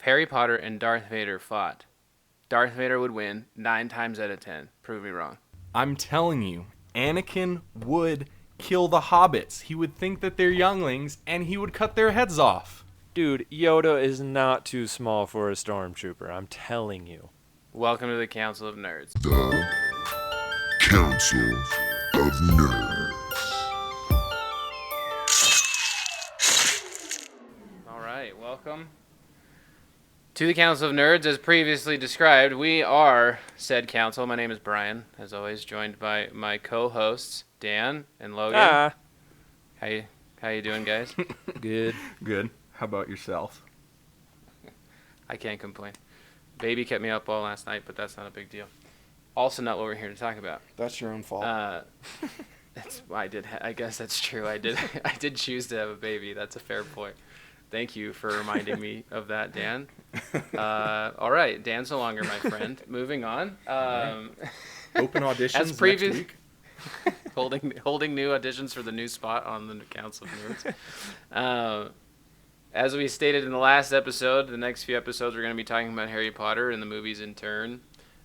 Harry Potter and Darth Vader fought, Darth Vader would win 9 times out of 10. Prove me wrong. I'm telling you, Anakin would kill the hobbits. He would think that they're younglings, and he would cut their heads off. Dude, Yoda is not too small for a stormtrooper. I'm telling you. Welcome to the Council of Nerds. The Council of Nerds. All right, welcome to the Council of Nerds. As previously described, we are said council. My name is Brian, as always, joined by my co-hosts Dan and Logan. How you doing, guys? Good. Good. How about yourself? I can't complain. Baby kept me up all last night, but that's not a big deal. Also, not what we're here to talk about. That's your own fault. I guess that's true. I did choose to have a baby. That's a fair point. Thank you for reminding me of that, Dan. All right, Dan's no longer my friend. Moving on. Open auditions As previous, next week. holding new auditions for the new spot on the Council of Nerds. As we stated in the last episode, the next few episodes we're going to be talking about Harry Potter and the movies in turn.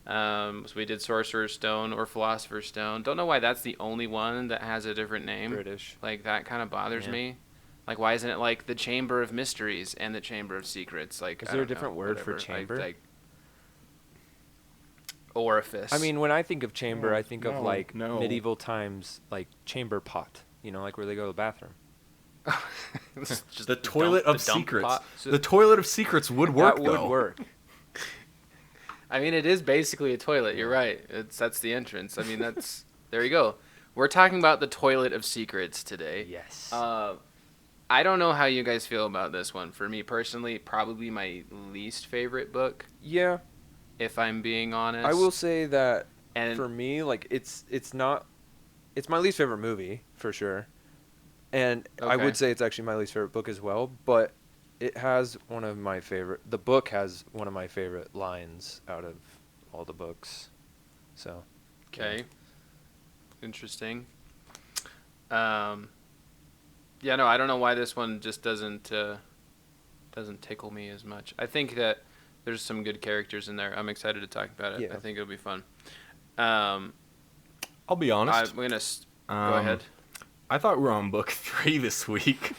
So we did Sorcerer's Stone or Philosopher's Stone. Don't know why that's the only one that has a different name. British. Like, that kind of bothers me. Like, why isn't it like the Chamber of Mysteries and the Chamber of Secrets? Like, Is there a different word for chamber? Like, orifice. I mean, when I think of chamber, I think of no. medieval times, like chamber pot. You know, like where they go to the bathroom. Just The toilet dump- of the dump secrets. pot. The toilet of secrets would work, That would though. work. I mean, it is basically a toilet. You're right. That's the entrance. I mean, that's there you go. We're talking about the toilet of secrets today. Yes. I don't know how you guys feel about this one. For me personally, probably my least favorite book, Yeah, if I'm being honest. I will say that And for me, like it's my least favorite movie for sure, and I Okay. would say it's actually my least favorite book as well. But it has one of my favorite. The book has one of my favorite lines out of all the books. So. okay, interesting. Yeah, no, I don't know why this one just doesn't tickle me as much. I think that there's some good characters in there. I'm excited to talk about it. Yeah. I think it'll be fun. I'll be honest. I'm gonna go ahead. I thought we were on book 3 this week.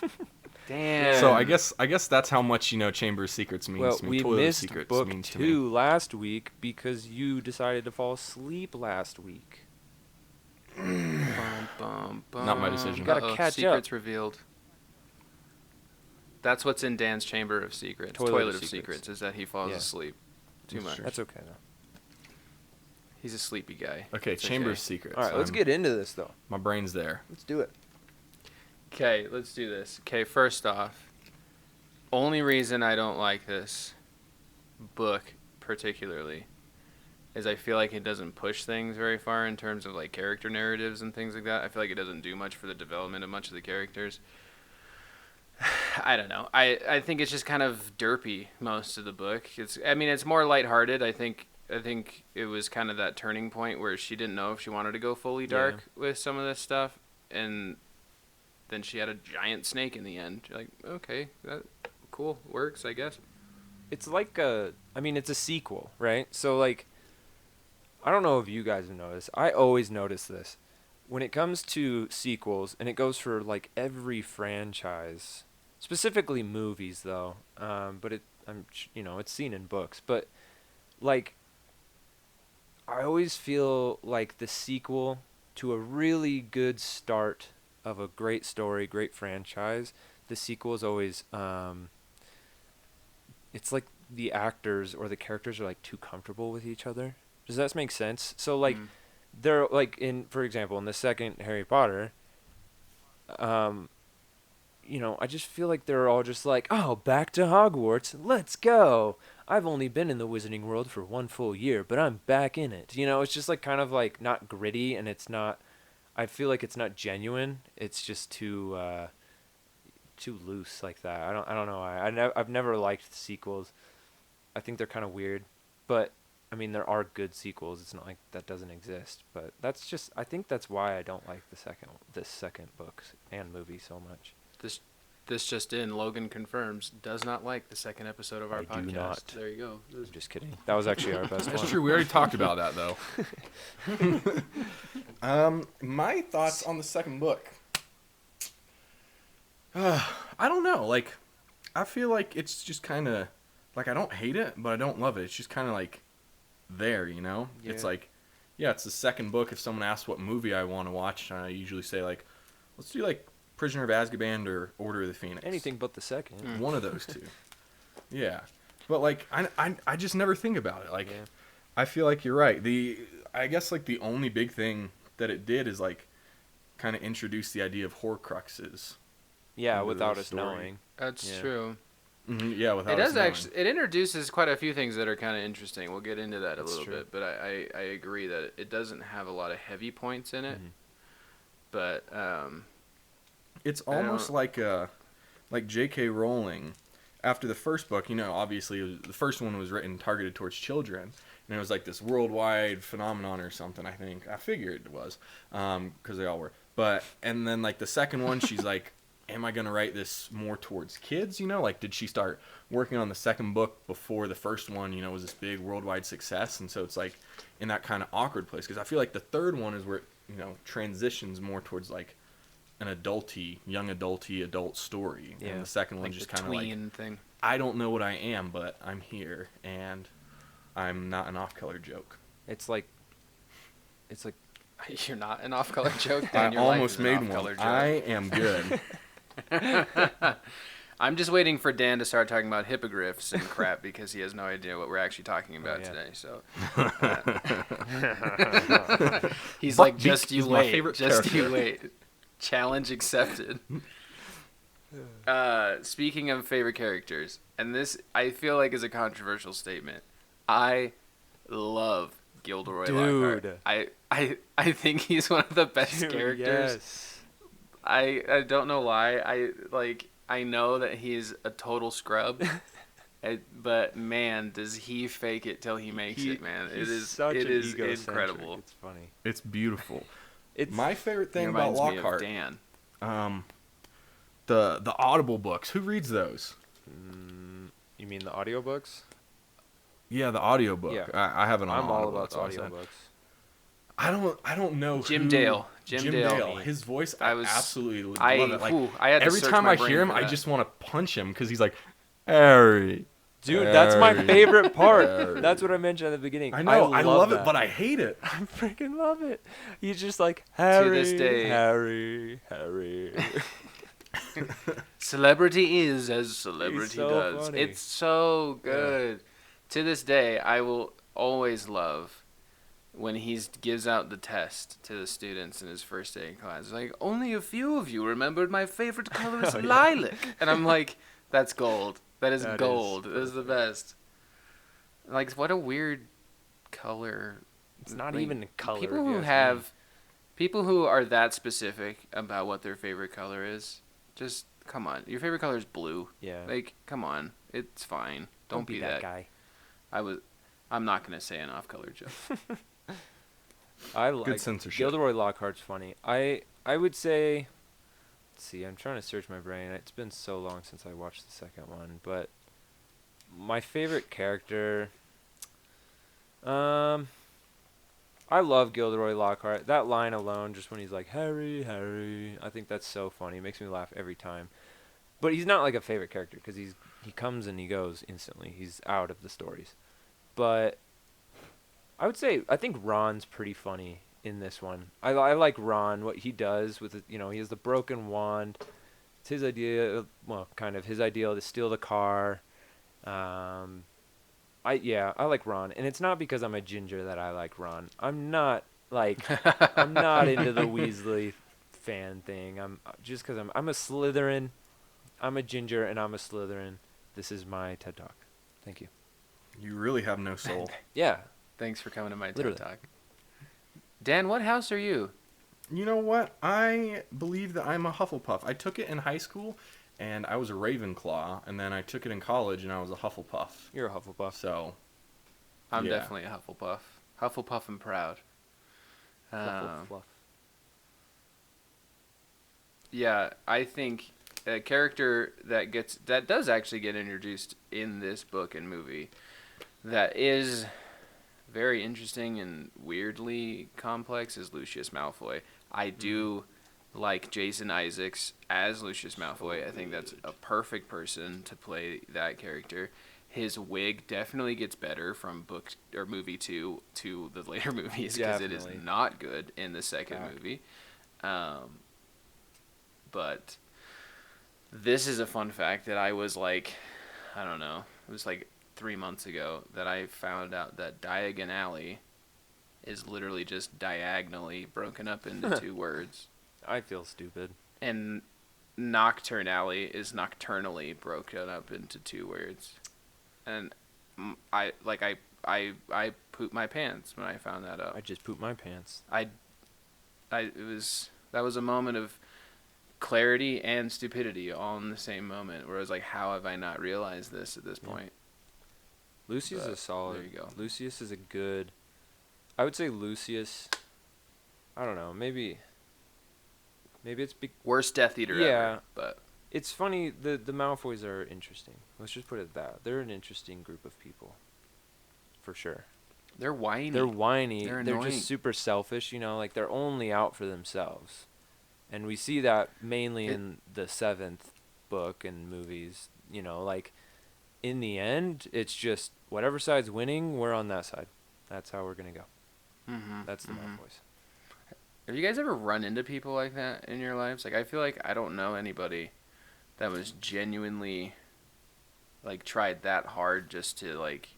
Damn. So I guess that's how much Chamber of Secrets means Well, to me. we Toilet of missed Secrets book means to me. 2 last week because you decided to fall asleep last week. Bum, bum, bum. Not my decision. Gotta Uh-oh, catch secrets revealed. That's what's in Dan's Chamber of Secrets. Toilet of of Secrets is that he falls Yeah. asleep too That's much. true. That's okay though. He's a sleepy guy. Okay, It's Chamber okay. of Secrets. All right, let's I'm- get into this though. My brain's there. Let's do it. Okay, let's do this. Okay, first off, only reason I don't like this book particularly is I feel like it doesn't push things very far in terms of like character narratives and things like that. I feel like it doesn't do much for the development of much of the characters. I don't know. I think it's just kind of derpy most of the book. It's more lighthearted. I think it was kind of that turning point where she didn't know if she wanted to go fully dark with some of this stuff, and then she had a giant snake in the end. You're like, okay, that cool, works, I guess. It's like it's a sequel, right? So like, I don't know if you guys have noticed. I always notice this. When it comes to sequels, and it goes for like every franchise, specifically movies though, but it's seen in books, but like, I always feel like the sequel to a really good start of a great story, great franchise, the sequel is always, it's like the actors or the characters are like too comfortable with each other. Does that make sense? So like, they're like for example, in the second Harry Potter, I just feel like they're all just like, oh, back to Hogwarts, let's go. I've only been in the wizarding world for 1 full year, but I'm back in it. It's just like kind of like not gritty, and it's not. I feel like it's not genuine. It's just too loose like that. I don't know. I've never liked sequels. I think they're kind of weird, but I mean there are good sequels. It's not like that doesn't exist, but I think that's why I don't like this second book and movie so much. this just in, Logan confirms, does not like the second episode of our I podcast. do not. There you go. I'm just kidding. That was actually our best That's one. true. We already talked about that, though. My thoughts on the second book. I don't know. Like, I feel like it's just kind of, like, I don't hate it, but I don't love it. It's just kind of, like, there, you know? Yeah. It's like, yeah, it's the second book. If someone asks what movie I want to watch, I usually say, like, let's do, like, Prisoner of Azkaban or Order of the Phoenix. Anything but the second. One of those two. Yeah. But, like, I just never think about it. Like, Yeah. I feel like you're right. I guess, like, the only big thing that it did is, like, kind of introduce the idea of Horcruxes. Yeah, into without the us story. knowing. That's Yeah. true. Yeah, without It us does knowing. actually. It introduces quite a few things that are kind of interesting. We'll get into that a That's little true. bit, but I agree that it doesn't have a lot of heavy points in it. Mhm. But It's I don't- almost like J.K. Rowling. After the first book, you know, obviously the first one was written targeted towards children, and it was like this worldwide phenomenon or something. I think I figured it was, because they all were. And then like the second one, she's like, "Am I gonna write this more towards kids?" You know, like did she start working on the second book before the first one? You know, was this big worldwide success, and so it's like in that kind of awkward place because I feel like the third one is where it, you know, transitions more towards like an young adult story. Yeah. And the second like one's the just kind of like, tween thing. I don't know what I am, but I'm here, and I'm not an off-color joke. It's like You're not an off-color joke. I Dan. Your life almost is an made off-color one. joke. I am good. I'm just waiting for Dan to start talking about hippogriffs and crap because he has no idea what we're actually talking about yeah. today. So he's Buck like, just Beak you is my wait, favorite just character. you wait. Challenge accepted. Speaking of favorite characters, and this I feel like is a controversial statement. I love Gilderoy Lockhart. Dude. I think he's one of the best Dude, characters. Yes. I don't know why. I know that he's a total scrub. But man, does he fake it till he makes it, man. He's It is such it an is egocentric. incredible. It's funny. It's beautiful. It's My favorite He thing about reminds me of Lockhart, Dan. the Audible books. Who reads those? you mean the audiobooks? Yeah, the audiobook. Yeah. I have it on I'm all Audible, about that's all I said. audiobooks. I don't know Jim who- Dale. Jim Dale. Dale. His voice, I was- absolutely love I it. Like I had to every search time my I brain hear him, for I that. just want to punch him because he's like, Harry. Dude, that's my Harry. favorite part. Harry. That's what I mentioned at the beginning. I know, I love it, that. but I hate it. I freaking love it. He's just like Harry, this day- Harry, Harry. Celebrity is as celebrity so does. funny. It's so good. To this day, I will always love when he gives out the test to the students in his first day in class. Like, only a few of you remembered my favorite color is Oh, yeah. lilac. And I'm like, that's gold. That is That is gold. That is the best. Like, what a weird color. It's not Like, even a color. People if you who ask have, people who are that specific about what their favorite color is, just come on. Your favorite color is blue. me. Yeah. Like, come on. It's fine. Don't be that guy. I'm not gonna say an off-color joke. I like Good censorship. Gilderoy Lockhart's funny. I would say. Let's see. I'm trying to search my brain. It's been so long since I watched the second one, but my favorite character. I love Gilderoy Lockhart. That line alone, just when he's like Harry, Harry, I think that's so funny. It makes me laugh every time. But he's not like a favorite character because he comes and he goes instantly. He's out of the stories. But I would say I think Ron's pretty funny in this one. I like Ron, what he does with it, he has the broken wand. It's his idea, kind of his ideal to steal the car. I like Ron, and it's not because I'm a ginger that I like Ron. I'm not into the Weasley fan thing. I'm just because I'm a Slytherin. I'm a ginger and I'm a Slytherin. This is my TED Talk. Thank you. You really have no soul. Yeah. Thanks for coming to my Literally. TED Talk. Dan, what house are you? You know what? I believe that I'm a Hufflepuff. I took it in high school, and I was a Ravenclaw, and then I took it in college, and I was a Hufflepuff. You're a Hufflepuff. So, I'm Yeah. definitely a Hufflepuff. Hufflepuff and proud. Hufflepuff. Yeah, I think a character that does actually get introduced in this book and movie that is very interesting and weirdly complex is Lucius Malfoy. I do like Jason Isaacs as Lucius Malfoy. I think that's a perfect person to play that character. His wig definitely gets better from book or movie 2 to the later movies because it is Definitely. not good in the second Fact. movie. But this is a fun fact that I was like, I don't know, it was like 3 months ago that I found out that Diagon Alley is literally just diagonally broken up into two words. I feel stupid. And Nocturne Alley is nocturnally broken up into two words. And I pooped my pants when I found that out. I just pooped my pants. That was a moment of clarity and stupidity all in the same moment where I was like, how have I not realized this at this point? Lucius But is solid. there you go. Lucius is a good. I would say Lucius. I don't know. Maybe it's Worst Death Eater Yeah. ever. But it's funny. The Malfoys are interesting. Let's just put it that they're an interesting group of people. For sure. they're whiny. They're whiny. They're They're annoying. just super selfish. Like they're only out for themselves, and we see that mainly in the 7th book and movies. Like in the end, it's just whatever side's winning, we're on that side. That's how we're gonna go. Mm-hmm. That's the Malfoys. Have you guys ever run into people like that in your lives? Like, I feel like I don't know anybody that was genuinely, like, tried that hard just to, like,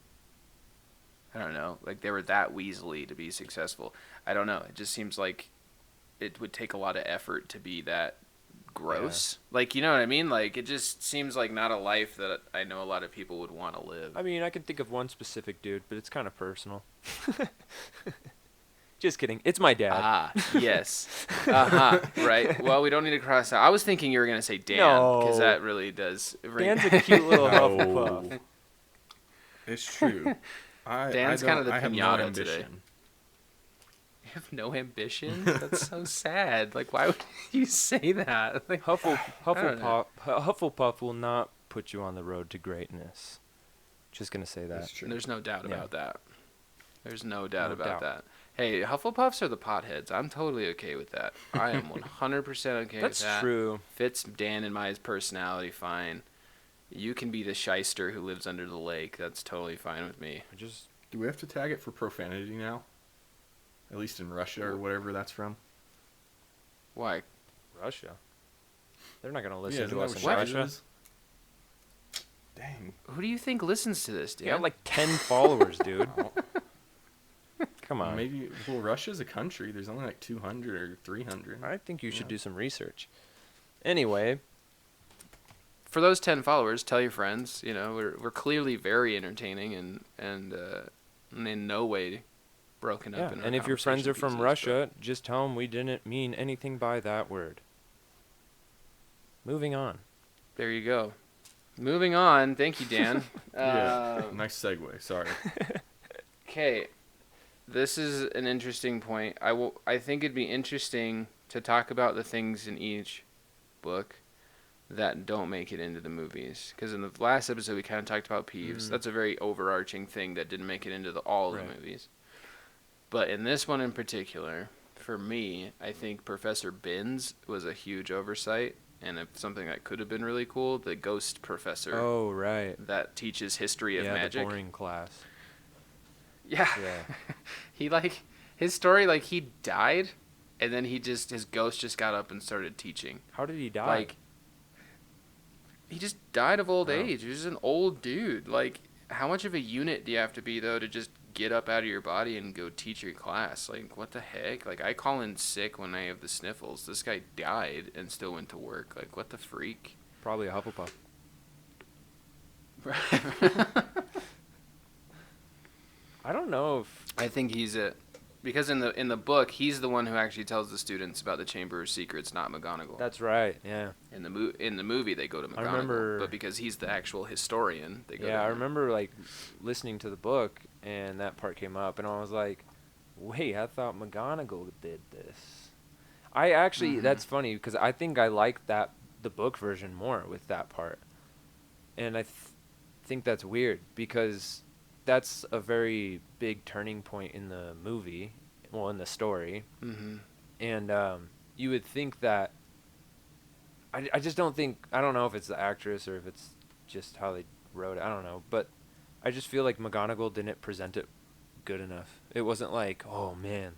I don't know, like, they were that weaselly to be successful. I don't know. It just seems like it would take a lot of effort to be that gross. Like, you know what I mean? Like, it just seems like not a life that I know a lot of people would want to live. I mean, I can think of one specific dude, but it's kind of personal. Just kidding. It's my dad. Ah, yes. Uh-huh, right. Well, we don't need to cross out. I was thinking you were going to say Dan, because No. that really does ring. Dan's a cute little No. Hufflepuff. It's true. Dan's kind of the I have no pinata today. ambition. You have no ambition? That's so sad. Like, why would you say that? Like, don't know. Hufflepuff will not put you on the road to greatness. Just gonna say that. That's true. there's no doubt Yeah. about that. There's no doubt No about doubt. that. Hey, Hufflepuffs are the potheads. I'm totally okay with that. I am 100% okay That's with that. true. Fits Dan and my personality fine. You can be the shyster who lives under the lake. That's totally fine with me. I just Do we have to tag it for profanity now? At least in Russia or whatever that's from. Why? Russia. They're not gonna listen isn't to that us in what Russia. Shite is? Dang. Who do you think listens to this, Dan? You got like 10 followers, dude. Oh, Come on. maybe. Well, Russia's a country. There's only like 200 or 300. I think you should Yeah. do some research. Anyway, For those 10 followers, tell your friends. You know, we're clearly very entertaining and in no way broken yeah. up. In our And if your friends are conversation from pieces, Russia, just tell them we didn't mean anything by that word. Moving on. but there you go. Moving on. Thank you, Dan. Yeah. Nice segue. Sorry. Okay, this is an interesting point. I think it'd be interesting to talk about the things in each book that don't make it into the movies. Because in the last episode, we kind of talked about Peeves. That's a very overarching thing that didn't make it into all of Right. the movies. But in this one in particular, for me, I think Professor Binns was a huge oversight and something that could have been really cool. The ghost professor Oh, right. that teaches history of Yeah, magic. the boring class. Yeah. Yeah. He his story, like, he died and then his ghost just got up and started teaching. How did he die? Like, he just died of old Wow. age. He was just an old dude. Like, how much of a unit do you have to be, though, to just get up out of your body and go teach your class? Like, what the heck? Like, I call in sick when I have the sniffles. This guy died and still went to work. Like, what the freak? Probably a Hufflepuff. I don't know if I think he's it. Because in the book, he's the one who actually tells the students about the Chamber of Secrets, not McGonagall. that's right. Yeah. In the movie, they go to McGonagall, I remember- but because he's the actual historian, they go to Yeah, I him. remember like listening to the book and that part came up and I was like, "Wait, I thought McGonagall did this." I actually Mhm. that's funny because I think I like that the book version more with that part. And I think that's weird because that's a very big turning point in the movie, well, in the story. Mm-hmm. And you would think that I just don't think, I don't know if it's the actress or if it's just how they wrote it, I don't know, but I just feel like McGonagall didn't present it good enough. It wasn't like, oh man,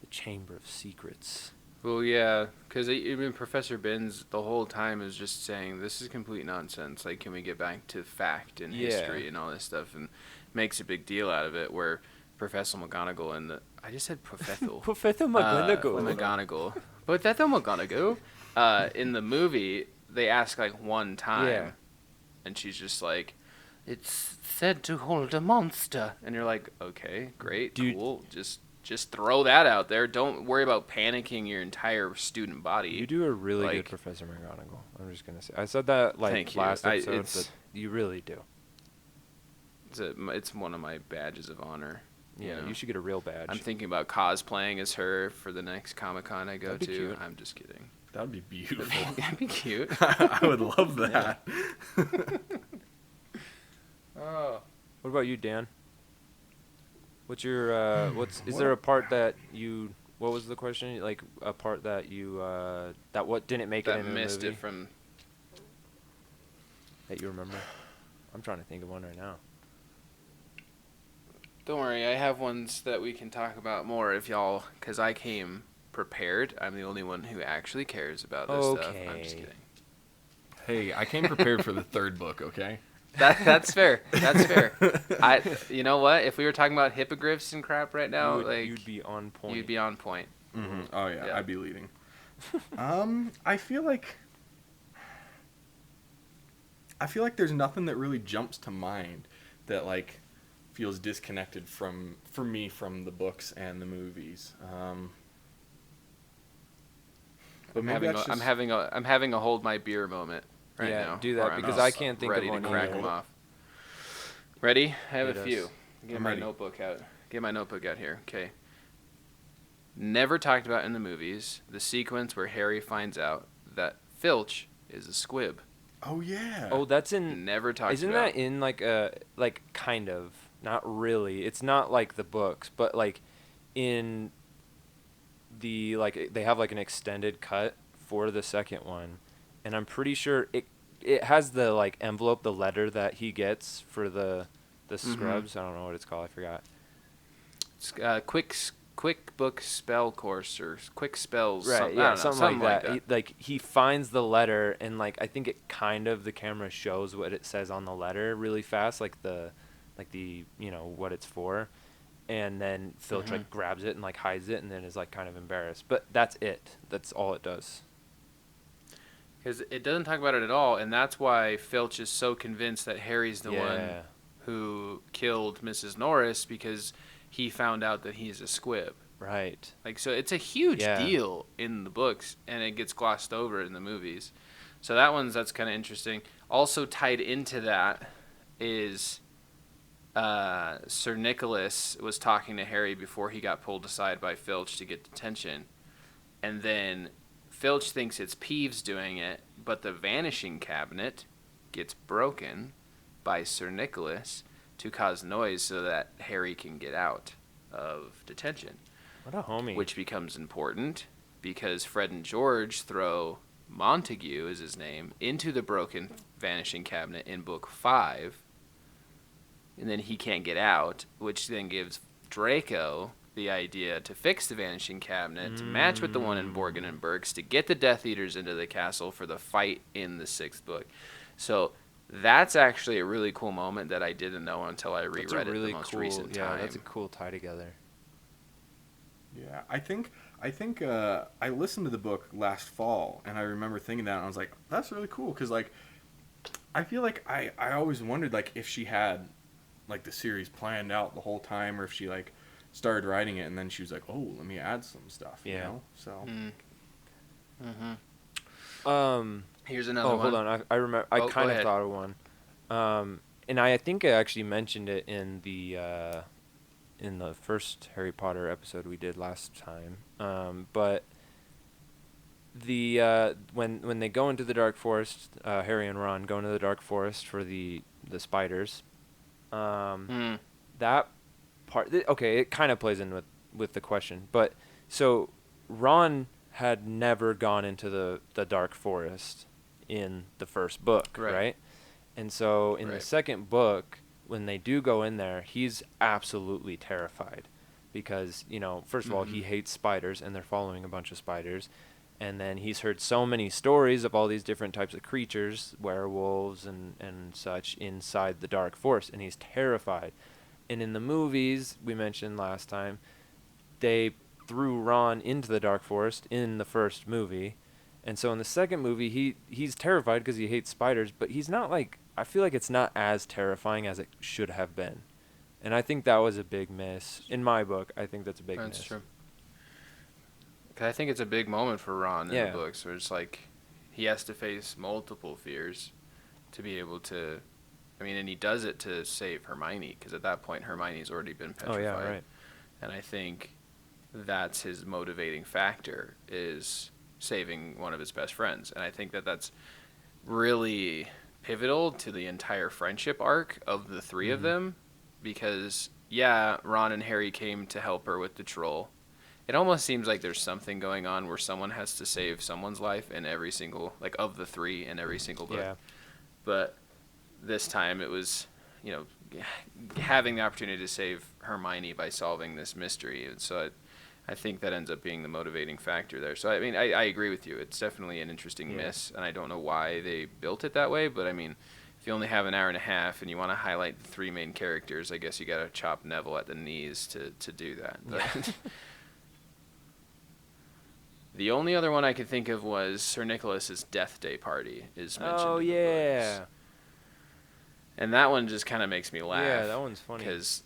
the Chamber of Secrets. Well, yeah, because even Professor Binns the whole time is just saying this is complete nonsense. Like, can we get back to fact and Yeah. history and all this stuff, and makes a big deal out of it. Where Professor McGonagall and I just said Professor Professor McGonagall. McGonagall, Professor McGonagall. In the movie, they ask like one time, Yeah. and she's just like, "It's said to hold a monster," and you're like, "Okay, great, Dude. cool, just throw that out there. Don't worry about panicking your entire student body." You do a really good Like- Professor McGonagall. I'm just gonna say. I said that like Thank you. last episode, It's- but you really do. It's one of my badges of honor. Yeah, know? you should get a real badge. I'm thinking about cosplaying as her for the next Comic-Con I go That'd be to. cute. I'm just kidding. That would be beautiful. That'd be cute. I would love that. Oh. What about you, Dan? What's your is there a part that you, what was the question? Like a part that you that what didn't make it That in the missed movie it from. that you remember? I'm trying to think of one right now. Don't worry, I have ones that we can talk about more if y'all, because I came prepared. I'm the only one who actually cares about this stuff. I'm just Okay. kidding. Hey, I came prepared for the third book, okay? That's fair. That's fair. You know what? If we were talking about hippogriffs and crap right now, You'd be on point. you'd be on point. Mm-hmm. Oh, yeah, Yeah. I'd be leading. I feel like there's nothing that really jumps to mind that, like, feels disconnected for me from the books and the movies. But maybe that's I'm having a hold my beer moment right Yeah, now. do that, where I'm because just I can't think of ready one to crack either. them off. Ready? I have Hit a us. few. Get I'm my ready. notebook out. Get my notebook out here. Okay. Never talked about in the movies the sequence where Harry finds out that Filch is a squib. Oh, yeah. Oh, that's in. Never talked Isn't about. that in like a like kind of, not really. It's not like the books, but like in the, like, they have like an extended cut for the second one, and I'm pretty sure it has the like envelope, the letter that he gets for the Mm-hmm. scrubs. I don't know what it's called. I forgot. It's, quick book spell course or quick spells. Right, Something, I yeah, don't know, something like that. that. He finds the letter, and like I think it kind of, the camera shows what it says on the letter really fast, like the you know what it's for, and then Filch like grabs it and like hides it, and then is like kind of embarrassed. But that's it. That's all it does. Because it doesn't talk about it at all, and that's why Filch is so convinced that Harry's the one Yeah. who killed Mrs. Norris, because he found out that he's a squib. Right. Like, so it's a huge Yeah. deal in the books, and it gets glossed over in the movies. So that's kind of interesting. Also tied into that is Sir Nicholas was talking to Harry before he got pulled aside by Filch to get detention, and then Filch thinks it's Peeves doing it, but the vanishing cabinet gets broken by Sir Nicholas to cause noise so that Harry can get out of detention. What a homie. Which becomes important because Fred and George throw Montague, is his name, into the broken vanishing cabinet in book 5, and then he can't get out, which then gives Draco the idea to fix the vanishing cabinet to match with the one in Borgin and Burke's to get the Death Eaters into the castle for the fight in the 6th book. So that's actually a really cool moment that I didn't know until I That's a reread really it the most cool, recent yeah, time. that's a cool tie together. Yeah, I think I listened to the book last fall, and I remember thinking that, and I was like, that's really cool, because, like, I feel like I always wondered, like, if she had, like, the series planned out the whole time, or if she, like, started writing it, and then she was like, oh, let me add some stuff, you Yeah. know? So, Here's another Oh, one. hold on. I remember. I Oh, go kind of ahead. thought of one. And I think I actually mentioned it in the first Harry Potter episode we did last time. But when they go into the dark forest, Harry and Ron go into the dark forest for the spiders. Mm. That part, okay, it kind of plays in with the question, but so Ron had never gone into the dark forest in the first book, Right. right? And so in the Right. second book, when they do go in there, he's absolutely terrified because, first of all, he hates spiders and they're following a bunch of spiders. And then he's heard so many stories of all these different types of creatures, werewolves and such, inside the dark forest, and he's terrified. And in the movies, we mentioned last time, they threw Ron into the dark forest in the first movie. And so in the second movie, he's terrified because he hates spiders, but he's not like, I feel like it's not as terrifying as it should have been. And I think that was a big miss. In my book, I think that's a big miss. That's true. 'Cause I think it's a big moment for Ron in Yeah. the books, where it's like he has to face multiple fears to be able to. I mean, and he does it to save Hermione, because at that point Hermione's already been Oh, petrified. yeah, right. And I think that's his motivating factor, is saving one of his best friends. And I think that that's really pivotal to the entire friendship arc of the 3 of them, because yeah, Ron and Harry came to help her with the troll. It almost seems like there's something going on where someone has to save someone's life in every single, like, of the 3 in every single book. Yeah. But this time it was, having the opportunity to save Hermione by solving this mystery. And so I think that ends up being the motivating factor there. So, I mean, I agree with you. It's definitely an interesting Yeah. miss, and I don't know why they built it that way. But, I mean, if you only have an hour and a half and you want to highlight the 3 main characters, I guess you got to chop Neville at the knees to do that. But the only other one I could think of was Sir Nicholas's Death Day party is mentioned Oh, in the yeah. books. And that one just kind of makes me laugh. Yeah, that one's funny. Because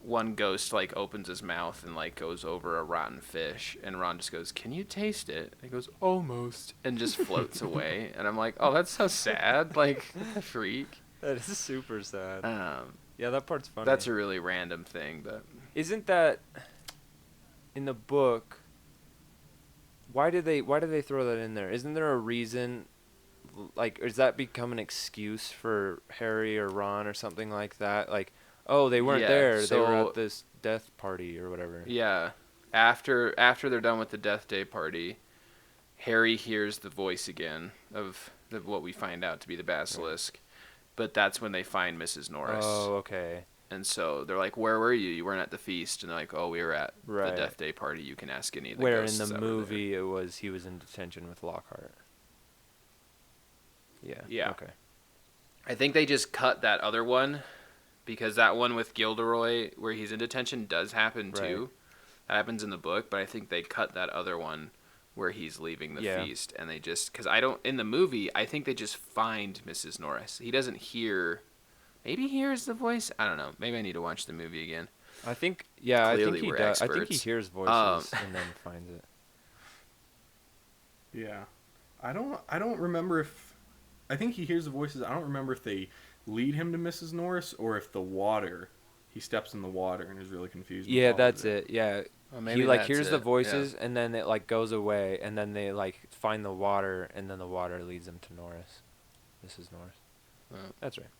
one ghost, like, opens his mouth and, like, goes over a rotten fish. And Ron just goes, "Can you taste it?" And he goes, "Almost." And just floats away. And I'm like, oh, that's so sad. Like, what the freak? That is super sad. Um, Yeah, that part's funny. that's a really random thing, but... Isn't that in the book? Why did they throw that in there? Isn't there a reason? Like, does that become an excuse for Harry or Ron or something like that? Like, oh, they weren't Yeah, there. They were so- at this death party or whatever. Yeah. After they're done with the Death Day party, Harry hears the voice again of what we find out to be the basilisk. But that's when they find Mrs. Norris. Oh, okay. And so they're like, "Where were you? You weren't at the feast." And they're like, "Oh, we were at Right. the Death Day party. You can ask any of the Where in ghosts the that were there." movie it was he was in detention with Lockhart. Yeah. Yeah. Okay. I think they just cut that other one, because that one with Gilderoy where he's in detention does happen too. Right. That happens in the book, but I think they cut that other one where he's leaving the Yeah. feast, and they just, because in the movie I think they just find Mrs. Norris. He doesn't hear, maybe he hears the voice. I don't know. Maybe I need to watch the movie again. I think I Clearly think he we're does. I think he experts. hears voices and then finds it. Yeah, I don't remember if, I think he hears the voices. I don't remember if they lead him to Mrs. Norris or if he steps in the water and is really confused. and Yeah, follows that's it. Yeah. He like hears the voices and then it like goes away and then they like find the water and then the water leads them to Norris. Mrs. Norris. Oh. That's right.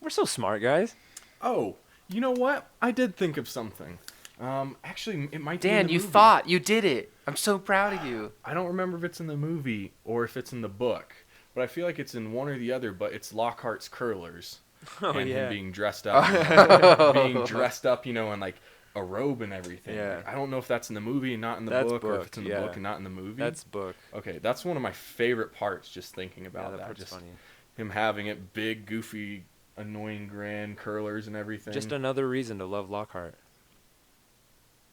We're so smart, guys. Oh, you know what? I did think of something. Actually, it might be in Dan, the you movie. thought. You did it. I'm so proud of you. I don't remember if it's in the movie or if it's in the book, but I feel like it's in one or the other. But it's Lockhart's curlers Oh and yeah. him being dressed up, in like a robe and everything. Yeah. Like, I don't know if that's in the movie and not in the That's book, or if it's book, in the yeah. book and not in the movie. That's book. Okay, that's one of my favorite parts. Just thinking Yeah, about that that, part's just funny. him having it big, goofy, annoying, grand curlers and everything. Just another reason to love Lockhart.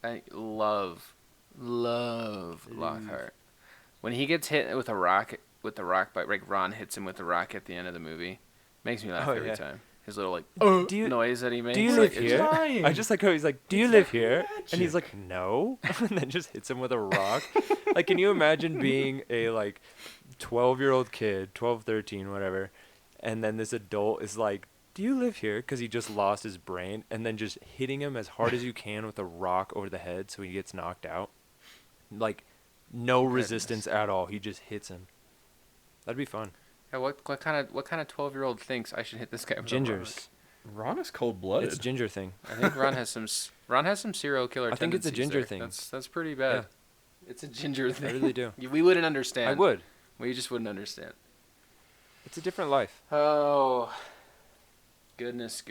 I love Lockhart. When he gets hit with a rock, like Ron hits him with a rock at the end of the movie, makes me laugh Oh, every yeah. time. His little like Do you noise that he makes. do you like, live it's here? just- lying. I just like how he's like, "Do you It's live like here?" And he's magic. like, "No," and then just hits him with a rock. Like, can you imagine being a like 12-year-old kid, 12, 13, whatever, and then this adult is like, "Do you live here?" Because he just lost his brain, and then just hitting him as hard as you can with a rock over the head so he gets knocked out. Like, No Goodness. resistance at all. He just hits him. That'd be fun. Yeah, what kind of 12-year-old thinks I should hit this guy with a rock? Gingers. Ron is cold-blooded. It's ginger thing. I think Ron has some serial killer. I think it's a tendencies ginger there. thing. That's pretty bad. It's a ginger thing. I really do. We wouldn't understand. I would. We just wouldn't understand. It's a different life. Oh, goodness.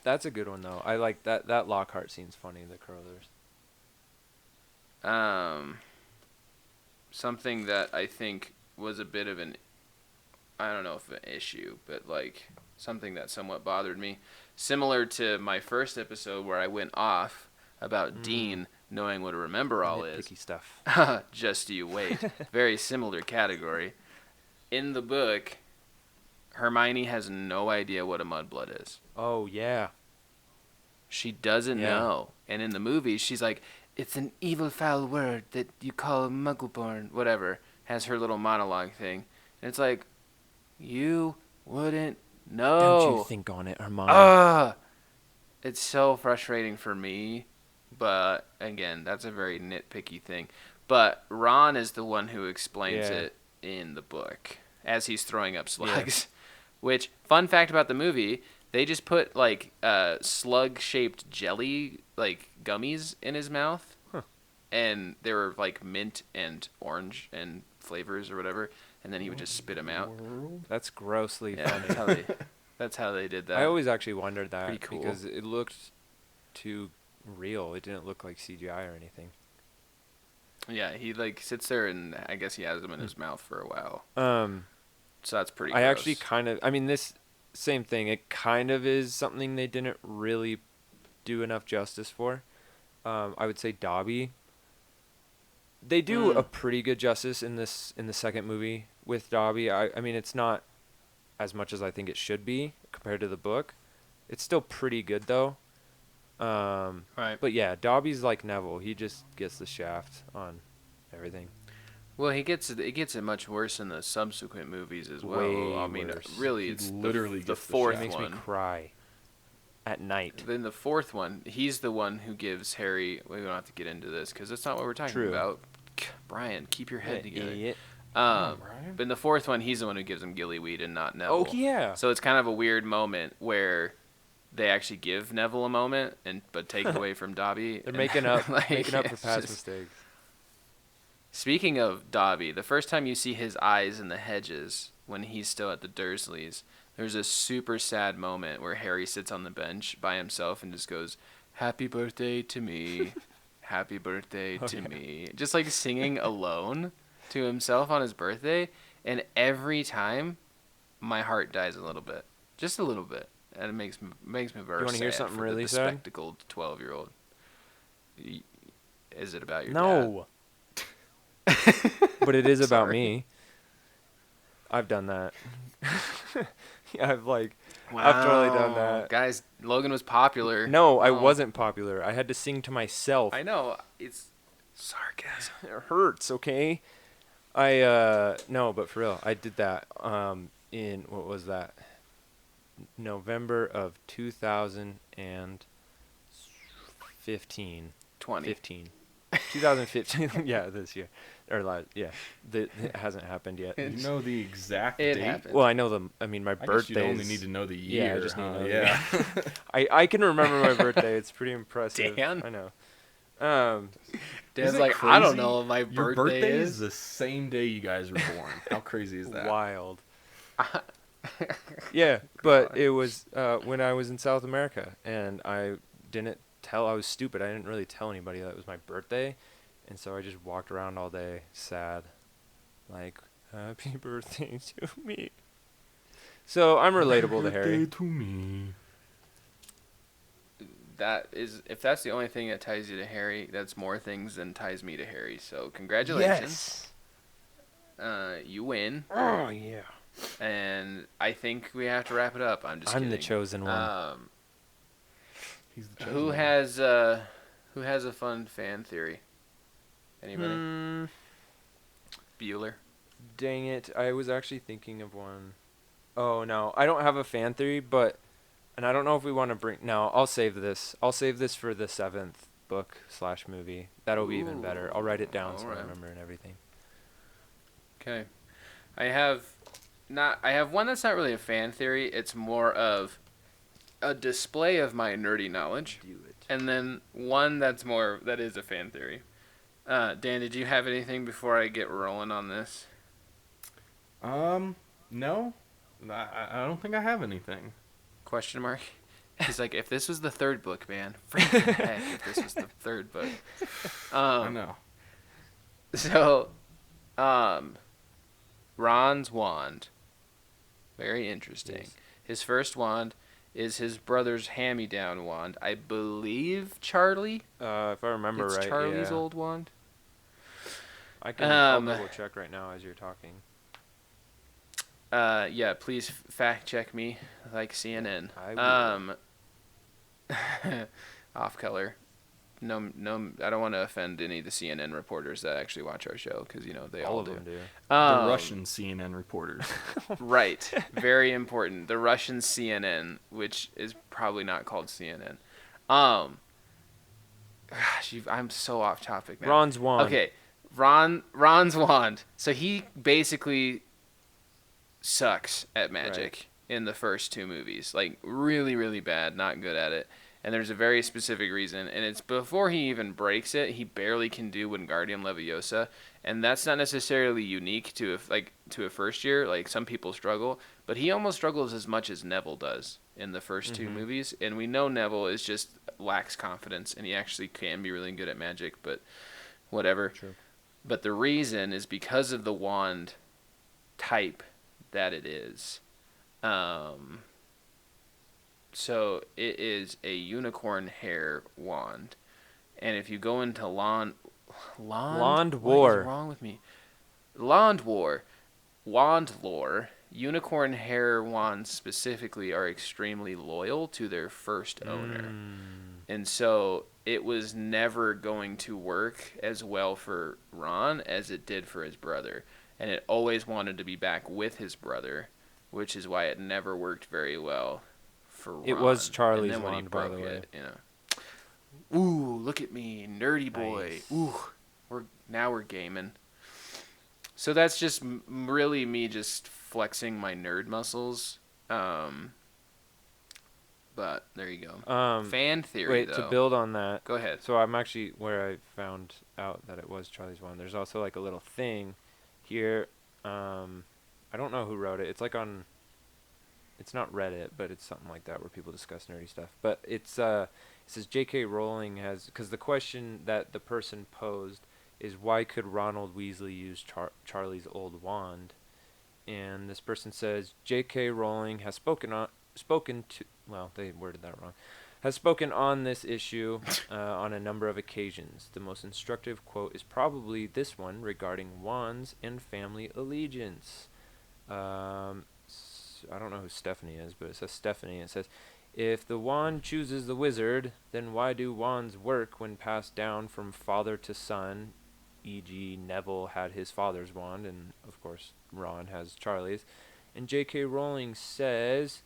That's a good one though. I like that. That Lockhart scene's funny. The Curlers. Something that I think was a bit of an, I don't know if an issue, but like something that somewhat bothered me, similar to my first episode where I went off about Dean knowing what a remember all is. Nitpicky stuff. Just you wait. Very similar category. In the book, Hermione has no idea what a mudblood is. Oh yeah. She doesn't Yeah. know. And in the movie, she's like, it's an evil, foul word that you call muggleborn, whatever. Has her little monologue thing. And it's like, you wouldn't know. Don't you think on it, Hermione? It's so frustrating for me. But, again, that's a very nitpicky thing. But Ron is the one who explains Yeah. it in the book as he's throwing up slugs. Which, fun fact about the movie, they just put, like, slug-shaped jelly, like, gummies in his mouth. Huh. And they were, like, mint and orange and flavors or whatever. And then he would just spit them out. That's grossly Yeah, funny. that's how they did that. I always actually wondered that Pretty cool. because it looked too real. It didn't look like CGI or anything. Yeah, he, like, sits there and I guess he has them in his mouth for a while. Um, So that's pretty I gross. actually kind of. I mean, this same thing. It kind of is something they didn't really do enough justice for. I would say Dobby. They do a pretty good justice in the second movie with Dobby. I mean, it's not as much as I think it should be compared to the book. It's still pretty good though. Right. But yeah, Dobby's like Neville. He just gets the shaft on everything. Well, it gets it much worse in the subsequent movies as well. Way I mean, worse. really, He it's literally the gets the fourth It makes one. me cry at night. Then the fourth one, he's the one who gives Harry. We don't have to get into this because that's not what we're talking True. about. Brian, keep your head together. Idiot. Brian. But in the fourth one, he's the one who gives him gillyweed and not Neville. Oh yeah. So it's kind of a weird moment where they actually give Neville a moment but take it away from Dobby. They're and, making up like, making up for it's past just- mistakes. Speaking of Dobby, the first time you see his eyes in the hedges when he's still at the Dursleys, there's a super sad moment where Harry sits on the bench by himself and just goes, "Happy birthday to me, happy birthday to me," just like singing alone to himself on his birthday. And every time, my heart dies a little bit, just a little bit, and it makes me very. You wanna hear sad something for really the sad? bespectacled 12-year-old. Is it about your No. But it is about Sorry. me. I've done that. Yeah, I've dad? totally done that. Guys, Logan was popular. No, I Oh. wasn't popular. I had to sing to myself. I know. It's sarcasm. It hurts, okay? No, but for real, I did that in what was that? November of 2015. 20. 2015. Yeah, this year. Or yeah. It hasn't happened yet. You know the exact It date? happened. Well, I know my I guess birthday. you only need to know the Yeah, year. I just need to huh? know the Yeah. I can remember my birthday. It's pretty impressive. Dan? I know. Dan's Isn't it like, I don't crazy? know what my Your birthday is is. the same day you guys were born. How crazy is that? Wild. Yeah, but it was when I was in South America, and I didn't tell. I was stupid. I didn't really tell anybody that it was my birthday, and so I just walked around all day sad, like happy birthday to me. So I'm relatable to Harry. Birthday to me. That is, if that's the only thing that ties you to Harry, that's more things than ties me to Harry. So congratulations. You win, Oh yeah. and I think we have to wrap it up. I'm just I'm kidding. the chosen one. He's the chosen Who one. has a fun fan theory? Anybody? Bueller. Dang it. I was actually thinking of one. Oh, no. I don't have a fan theory, but... And I don't know if we want to bring... No, I'll save this. I'll save this for the 7th book / movie. That'll be even better. I'll write it down so I alright. remember and everything. Okay. I have one that's not really a fan theory. It's more of a display of my nerdy knowledge. Do it. And then one that is a fan theory. Dan, did you have anything before I get rolling on this? No. I don't think I have anything. Question mark. He's like, if this was the third book, man, freaking heck, if this was the third book. I know. So, Ron's wand. Very interesting. Yes. His first wand is his brother's hand-me-down wand. I believe Charlie. If I remember It's right, Charlie's yeah. old wand. I'll double check right now as you're talking. Yeah, please fact check me like CNN. I will. Off color. No, I don't want to offend any of the CNN reporters that actually watch our show because they all All of do. them do. The Um, Russian CNN reporters. Right. Very important. The Russian CNN, which is probably not called CNN. Gosh, I'm so off topic now. Ron's wand. Okay, Ron's wand. So he basically sucks at magic in the first two movies. Like really, really bad. Not good at it. And there's a very specific reason, and it's before he even breaks it. He barely can do Wingardium Leviosa, and that's not necessarily unique to a first year. Like some people struggle, but he almost struggles as much as Neville does in the first two movies. And we know Neville is just lacks confidence, and he actually can be really good at magic, but whatever. True. But the reason is because of the wand type that it is. So it is a unicorn hair wand, and if you go into Lond Lond what War. is wrong with me? Wand lore. Unicorn hair wands specifically are extremely loyal to their first owner, and so it was never going to work as well for Ron as it did for his brother, and it always wanted to be back with his brother, which is why it never worked very well. For Ron. It was Charlie's and then when he wand, by the broke way. it, Ooh, look at me, nerdy boy. Nice. Ooh, we're gaming. So that's just really me just flexing my nerd muscles. But there you go. Fan theory. Wait, though. to build on that. Go ahead. So I'm actually where I found out that it was Charlie's wand. There's also like a little thing here. I don't know who wrote it. It's like on. It's not Reddit, but it's something like that where people discuss nerdy stuff. But it says J.K. Rowling has, because the question that the person posed is why could Ronald Weasley use Charlie's old wand? And this person says J.K. Rowling has spoken on this issue on a number of occasions. The most instructive quote is probably this one regarding wands and family allegiance. I don't know who Stephanie is, but it says Stephanie. It says, if the wand chooses the wizard, then why do wands work when passed down from father to son? E.g., Neville had his father's wand, and of course Ron has Charlie's. And J.K. Rowling says,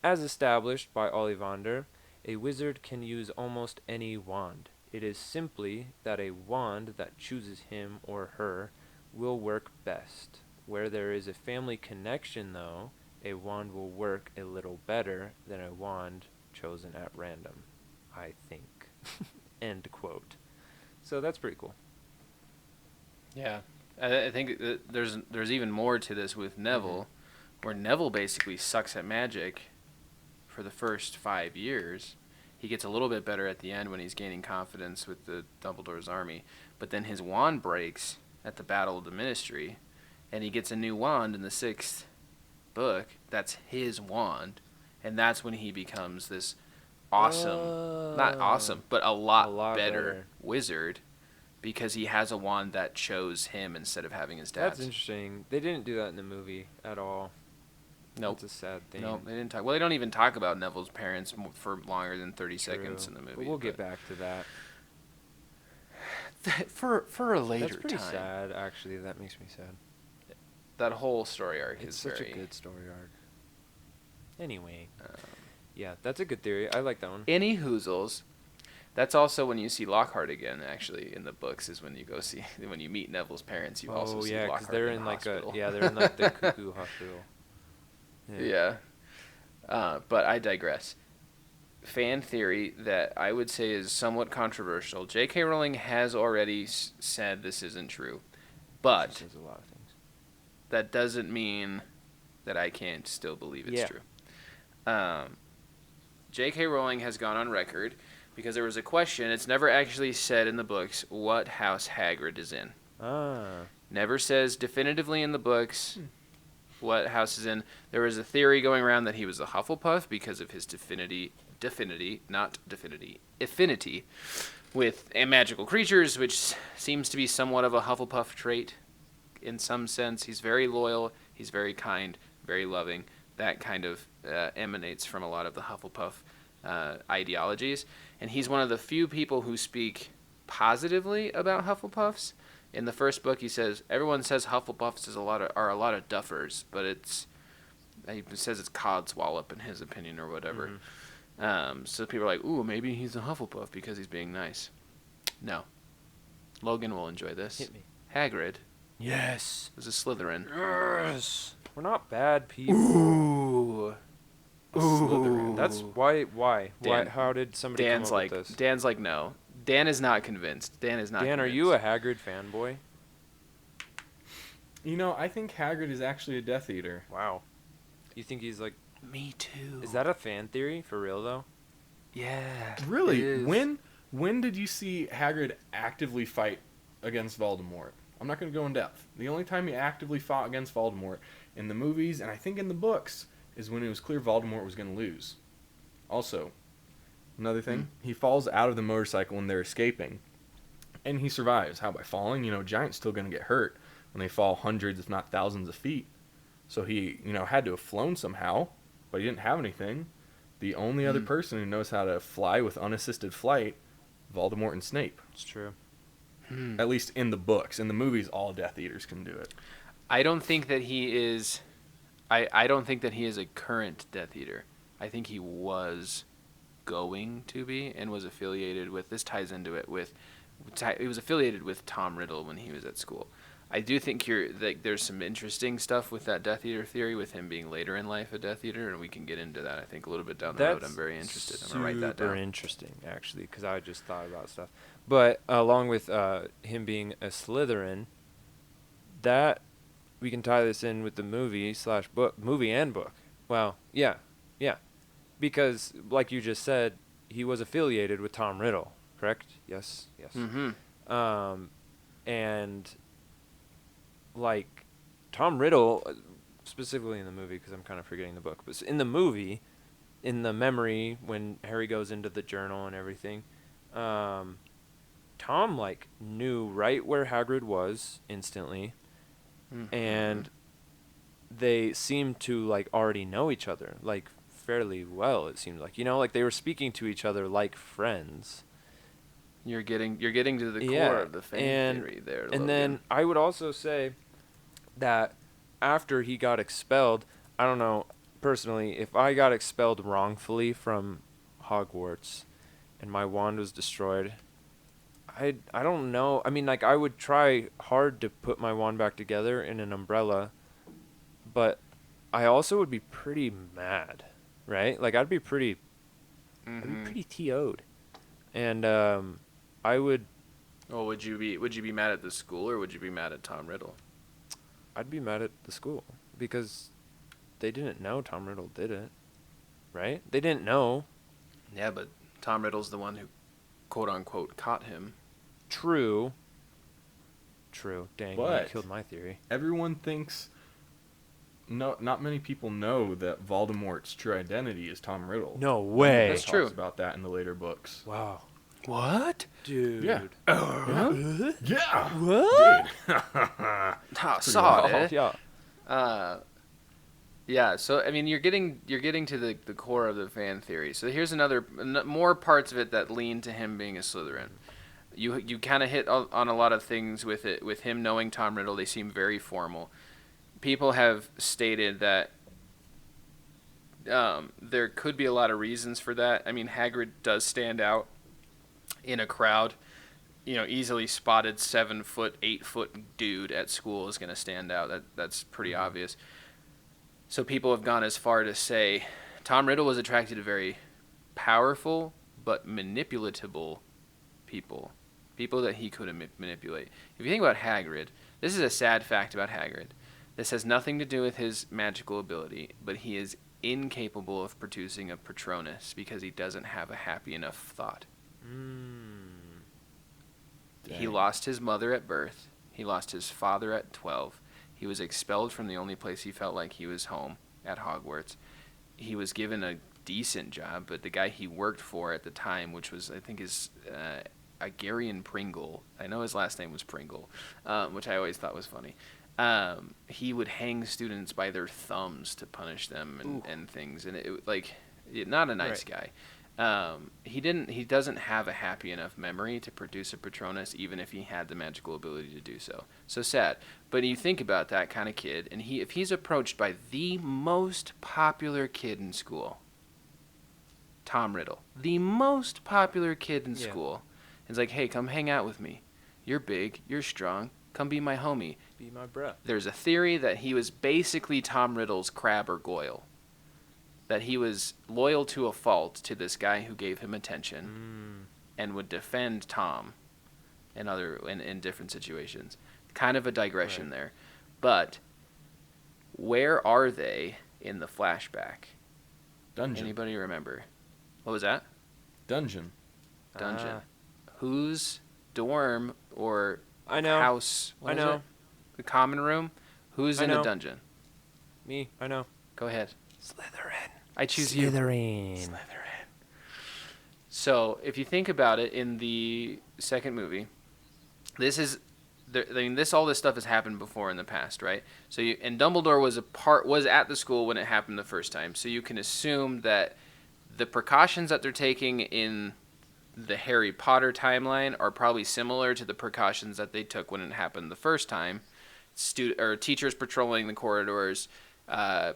as established by Ollivander, a wizard can use almost any wand. It is simply that a wand that chooses him or her will work best. Where there is a family connection, though, a wand will work a little better than a wand chosen at random, I think. End quote. So that's pretty cool. Yeah, I think that there's even more to this with Neville, where Neville basically sucks at magic for the first 5 years. He gets a little bit better at the end when he's gaining confidence with the Dumbledore's army, but then his wand breaks at the Battle of the Ministry, and he gets a new wand in the 6th book. That's his wand, and that's when he becomes this awesome, not awesome, but a lot better wizard, because he has a wand that chose him instead of having his dad's. That's interesting. They didn't do that in the movie at all. Nope. That's a sad thing. No, they didn't talk. Well, they don't even talk about Neville's parents for longer than 30 True. seconds in the movie. But we'll get back to that. for a later That's pretty time. sad, actually. That makes me sad. That whole story arc It's is such very a good story arc. Anyway. Yeah, that's a good theory. I like that one. Any hoozles. That's also when you see Lockhart again. Actually, in the books, is when you go see when you meet Neville's parents. You also see yeah, Lockhart they're in in the like hospital. they're in like the cuckoo hospital. Yeah. But I digress. Fan theory that I would say is somewhat controversial. J.K. Rowling has already said this isn't true, She but says a lot of things. that doesn't mean that I can't still believe it's Yeah. true. J.K. Rowling has gone on record because there was a question. It's never actually said in the books what house Hagrid is in. Ah. Never says definitively in the books what house is in. There was a theory going around that he was a Hufflepuff because of his affinity with magical creatures, which seems to be somewhat of a Hufflepuff trait in some sense. He's very loyal, he's very kind, very loving. That kind of emanates from a lot of the Hufflepuff ideologies. And he's one of the few people who speak positively about Hufflepuffs. In the first book, he says everyone says Hufflepuffs are a lot of duffers, but he says it's codswallop in his opinion or whatever. So people are like, ooh, maybe he's a Hufflepuff because he's being nice. No, Logan will enjoy this. Hit me. Hagrid Yes. is a Slytherin. Yes. We're not bad people. Ooh. A Slytherin. Ooh. That's why? Dan- How did somebody Dan's come up like with this? Dan's like no. Dan is not convinced. Dan, Are you a Hagrid fanboy? You know, I think Hagrid is actually a Death Eater. Wow. You think he's like? Me too. Is that a fan theory for real though? Yeah. it Really? is. When did you see Hagrid actively fight against Voldemort? I'm not going to go in depth. The only time he actively fought against Voldemort in the movies, and I think in the books, is when it was clear Voldemort was going to lose. Also, another thing, he falls out of the motorcycle when they're escaping, and he survives. How? By falling? You know, Giant's still going to get hurt when they fall hundreds, if not thousands of feet. So he, had to have flown somehow, but he didn't have anything. The only other person who knows how to fly with unassisted flight, Voldemort and Snape. It's true. At least in the books. In the movies, all Death Eaters can do it. I don't think that he is. I don't think that he is a current Death Eater. I think he was going to be and was affiliated with. This ties into it with. He was affiliated with Tom Riddle when he was at school. I do think there's some interesting stuff with that Death Eater theory, with him being later in life a Death Eater, and we can get into that, I think, a little bit down the road. I'm very interested. I'm going to write that Super down. interesting, actually, because I just thought about stuff. But along with him being a Slytherin, that we can tie this in with the movie and book. Well, yeah, because like you just said, he was affiliated with Tom Riddle, correct? Yes. Mm-hmm. And like Tom Riddle, specifically in the movie, because I'm kind of forgetting the book, but in the movie, in the memory when Harry goes into the journal and everything, Tom like knew right where Hagrid was instantly, and they seemed to like already know each other like fairly well. It seemed like like they were speaking to each other like friends. You're getting to the Yeah, core of the fan theory there. And then I would also say that after he got expelled, I don't know, personally, if I got expelled wrongfully from Hogwarts and my wand was destroyed, I don't know. I mean, like, I would try hard to put my wand back together in an umbrella, but I also would be pretty mad, right? Like, I'd be pretty TO'd. And I would... Well, would you be mad at the school, or would you be mad at Tom Riddle? I'd be mad at the school because they didn't know Tom Riddle did it, right? They didn't know. Yeah, but Tom Riddle's the one who, quote unquote, caught him. True. Dang, you But- killed my theory. Everyone thinks... No, not many people know that Voldemort's true identity is Tom Riddle. No way. That's Talks true. about that in the later books. Wow. What? Dude. Yeah. Yeah. What? I saw it. Yeah. Yeah, so I mean, you're getting to the core of the fan theory. So here's more parts of it that lean to him being a Slytherin. You kind of hit on a lot of things with it. With him knowing Tom Riddle, they seem very formal. People have stated that there could be a lot of reasons for that. I mean, Hagrid does stand out in a crowd, easily spotted 7 foot, 8 foot dude at school is going to stand out. That's pretty obvious. So people have gone as far to say Tom Riddle was attracted to very powerful but manipulatable people that he could manipulate. If you think about Hagrid, this is a sad fact about Hagrid. This has nothing to do with his magical ability, but he is incapable of producing a Patronus because he doesn't have a happy enough thought. He lost his mother at birth. He lost his father at 12. He was expelled from the only place he felt like he was home, at Hogwarts. He was given a decent job, but the guy he worked for at the time, which was, I think, is Agarian Pringle. I know his last name was Pringle, which I always thought was funny. He would hang students by their thumbs to punish them and things, and not a nice guy. He doesn't have a happy enough memory to produce a Patronus, even if he had the magical ability to do so. So sad. But you think about that kind of kid, and if he's approached by the most popular kid in school, Tom Riddle, the most popular kid in school, it's like, hey, come hang out with me. You're big, you're strong, come be my homie. Be my bruh. There's a theory that he was basically Tom Riddle's Crabbe or Goyle. That he was loyal to a fault to this guy who gave him attention and would defend Tom in different situations. Kind of a digression there. But where are they in the flashback? Dungeon. Anybody remember? What was that? Dungeon. Whose dorm or I know. house? I know. The common room? Who's in the dungeon? Me. I know. Go ahead. Slytherin. I choose you. Slytherin. So, if you think about it, in the second movie, this stuff has happened before in the past, right? So, and Dumbledore was at the school when it happened the first time. So you can assume that the precautions that they're taking in the Harry Potter timeline are probably similar to the precautions that they took when it happened the first time. Teachers patrolling the corridors,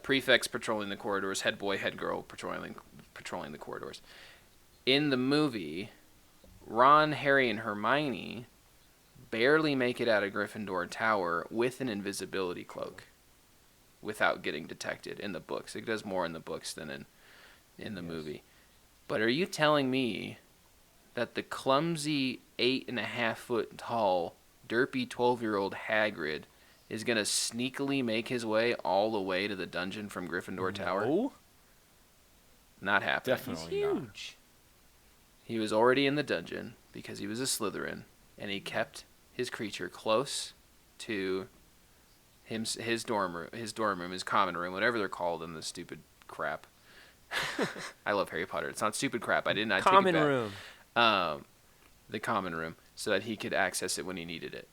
prefects patrolling the corridors, head boy, head girl patrolling the corridors. In the movie, Ron, Harry, and Hermione barely make it out of Gryffindor Tower with an invisibility cloak without getting detected in the books. It does more in the books than in the movie. But are you telling me that the clumsy 8.5-foot tall, derpy 12-year-old Hagrid is going to sneakily make his way all the way to the dungeon from Gryffindor Tower? No. Not happening. Definitely He's not. huge. He was already in the dungeon because he was a Slytherin, and he kept his creature close to his dorm room, his common room, whatever they're called in the stupid crap. I love Harry Potter. It's not stupid crap. I take it back. Common room. The common room, so that he could access it when he needed it.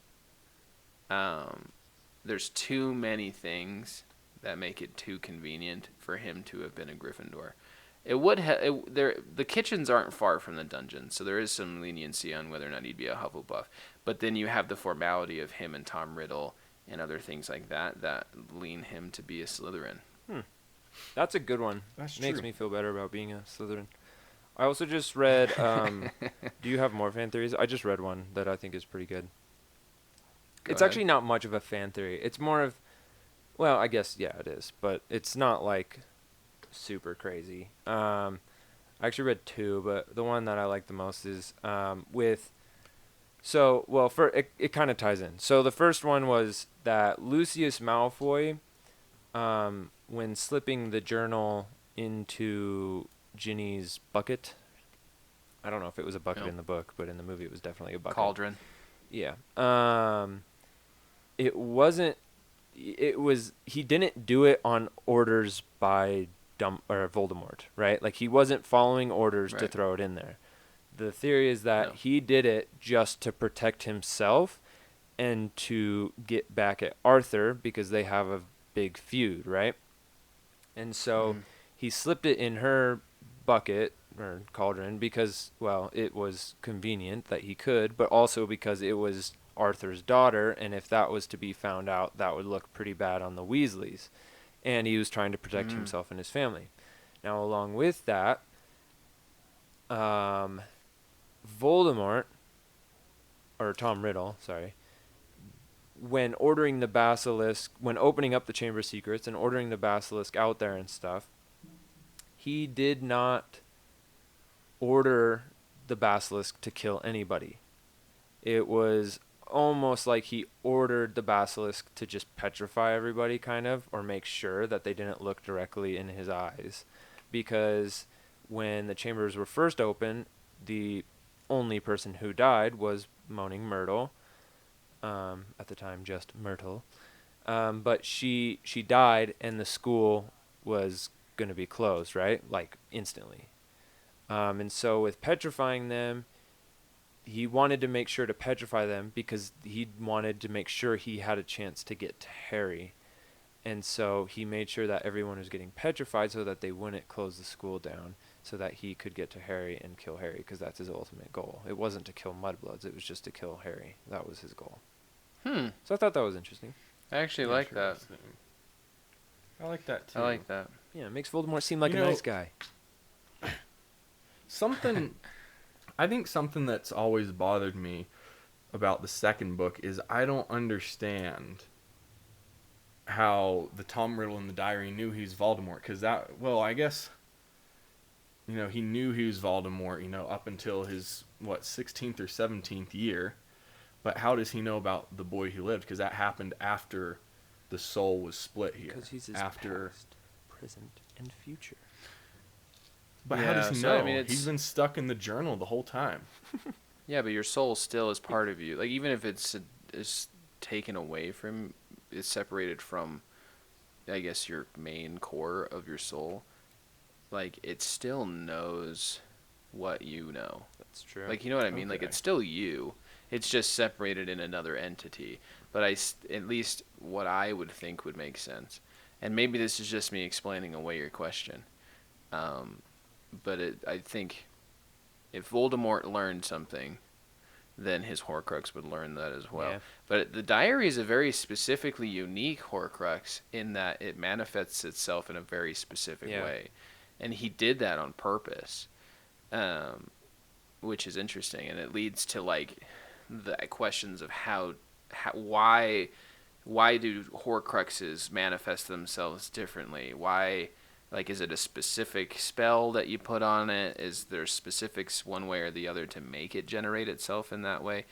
There's too many things that make it too convenient for him to have been a Gryffindor. The kitchens aren't far from the dungeon, so there is some leniency on whether or not he'd be a Hufflepuff. But then you have the formality of him and Tom Riddle and other things like that lean him to be a Slytherin. That's a good one. That's Makes true. me feel better about being a Slytherin. I also just read. Do you have more fan theories? I just read one that I think is pretty good. It's ahead. actually not much of a fan theory. It's more of, well, I guess yeah, it is, but it's not like super crazy. I actually read two, but the one that I like the most is it kind of ties in. So the first one was that Lucius Malfoy, when slipping the journal into Ginny's bucket. I don't know if it was a bucket in the book, but in the movie it was definitely a bucket. Cauldron. Yeah. It wasn't. It was. He didn't do it on orders by Voldemort, right? Like he wasn't following orders to Right. throw it in there. The theory is that No. he did it just to protect himself and to get back at Arthur because they have a big feud, right? And so he slipped it in her bucket or cauldron because, well, it was convenient that he could, but also because it was Arthur's daughter, and if that was to be found out, that would look pretty bad on the Weasleys. And he was trying to protect himself and his family. Now, along with that, Voldemort, or Tom Riddle, sorry, when ordering the basilisk, when opening up the Chamber of Secrets and ordering the basilisk out there and stuff, he did not order the basilisk to kill anybody. It was almost like he ordered the basilisk to just petrify everybody, kind of, or make sure that they didn't look directly in his eyes. Because when the chambers were first open, the only person who died was Moaning Myrtle. At the time, just Myrtle. But she died, and the school was going to be closed, right? Like, instantly. And so with petrifying them, he wanted to make sure to petrify them because he wanted to make sure he had a chance to get to Harry. And so he made sure that everyone was getting petrified so that they wouldn't close the school down, so that he could get to Harry and kill Harry, because that's his ultimate goal. It wasn't to kill Mudbloods, it was just to kill Harry. That was his goal. So I thought that was interesting. I actually like that. Interesting. I like that too. I like that. Yeah, it makes Voldemort seem like You a know, nice guy. I think something that's always bothered me about the second book is I don't understand how the Tom Riddle in the diary knew he was Voldemort. Because I guess, he knew he was Voldemort, up until his, 16th or 17th year. But how does he know about the boy who lived? Because that happened after the soul was split here. Because he's his after. past, present, and future. But how Yeah, does he so, know? I mean, it's- He's been stuck in the journal the whole time. Yeah, but your soul still is part of you. Like, even if it's taken away from, it's separated from, I guess, your main core of your soul. Like, it still knows what you know. That's true. Like, you know what I mean? Like, Okay. it's still you. It's just separated in another entity. But at least what I would think would make sense. And maybe this is just me explaining away your question. But I think if Voldemort learned something, then his Horcrux would learn that as well. Yeah. But the diary is a very specifically unique Horcrux in that it manifests itself in a very specific way. And he did that on purpose, which is interesting. And it leads to, like, the questions of why do Horcruxes manifest themselves differently? Why, like, is it a specific spell that you put on it? Is there specifics one way or the other to make it generate itself in that way?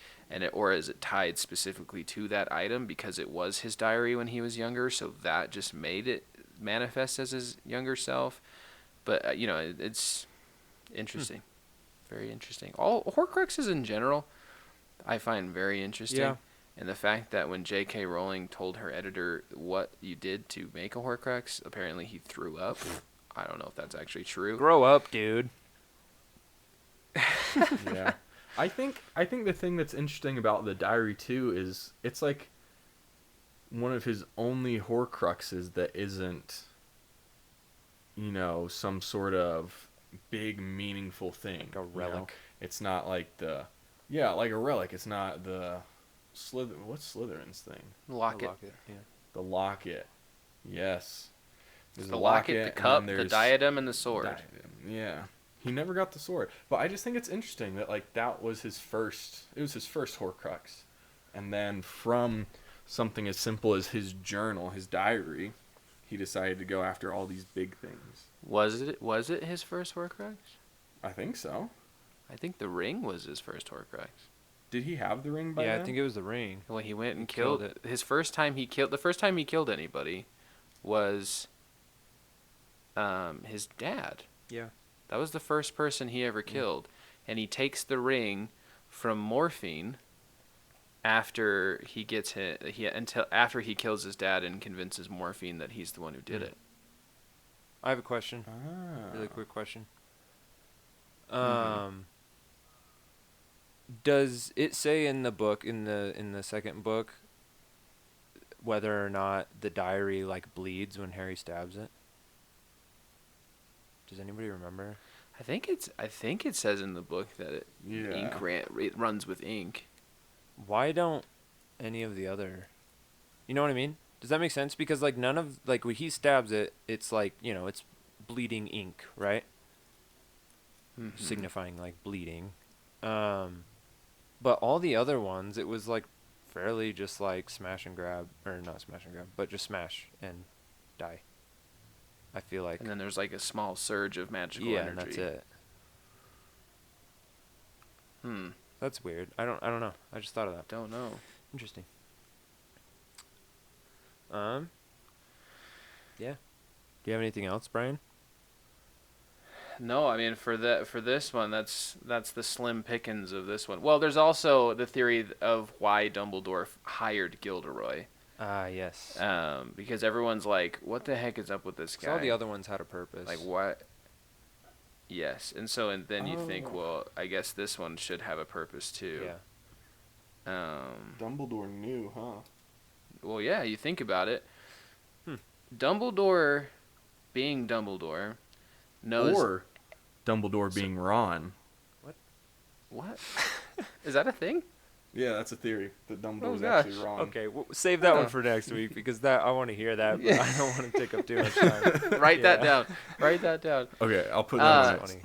Or is it tied specifically to that item because it was his diary when he was younger, so that just made it manifest as his younger self? But, it's interesting. Very interesting. All Horcruxes in general, I find very interesting. Yeah. And the fact that when J.K. Rowling told her editor what you did to make a Horcrux, apparently he threw up. I don't know if that's actually true. Grow up, dude. Yeah. I think the thing that's interesting about the diary too is it's like one of his only Horcruxes that isn't, some sort of big meaningful thing. Like a relic. It's not like like a relic. It's not the what's Slytherin's thing? Locket. Yeah. The locket. Yes. There's The a locket, the and then cup, the there's diadem, and the sword. diadem. Yeah. He never got the sword. But I just think it's interesting that, like, it was his first Horcrux. And then from something as simple as his journal, his diary, he decided to go after all these big things. Was it his first Horcrux? I think so. I think the ring was his first Horcrux. Did he have the ring by Yeah, then? I think it was the ring. When he went and killed killed it. the first time he killed anybody was his dad. Yeah. That was the first person he ever killed, and he takes the ring from Morphine after he gets after he kills his dad and convinces Morphine that he's the one who did it. I have a question. Ah. Really quick question. Does it say in the book, in the second book, whether or not the diary, like, bleeds when Harry stabs it? Does anybody remember? I think it says in the book that it it runs with ink. Why don't any of the other... You know what I mean? Does that make sense? Because, like, none of... Like, when he stabs it, it's like, it's bleeding ink, right? Mm-hmm. Signifying, like, bleeding. But all the other ones, it was like fairly just like smash and grab, or not smash and grab, but just smash and die. I feel like. And then there's like a small surge of magical Yeah, energy. and that's it. Hmm. That's weird. I don't know. I just thought of that. Don't know. Interesting. Yeah. Do you have anything else, Brian? No, I mean for this one, that's the slim pickings of this one. Well, there's also the theory of why Dumbledore hired Gilderoy. Ah, yes. Because everyone's like, what the heck is up with this 'Cause guy? all the other ones had a purpose. Like what? Yes, and so then you think, Oh. well, I guess this one should have a purpose too. Yeah. Dumbledore knew, huh? Well, yeah, you think about it. Hmm. Dumbledore, being Dumbledore, knows Or Dumbledore being Ron. what? Is that a thing? Yeah, that's a theory that Dumbledore's gosh. actually Ron. Okay, save that one Oh. for next week because that I want to hear that, but Yeah. I don't want to take up too much time. Write that Yeah. down. Write that down. Okay, I'll put Uh, that on Funny.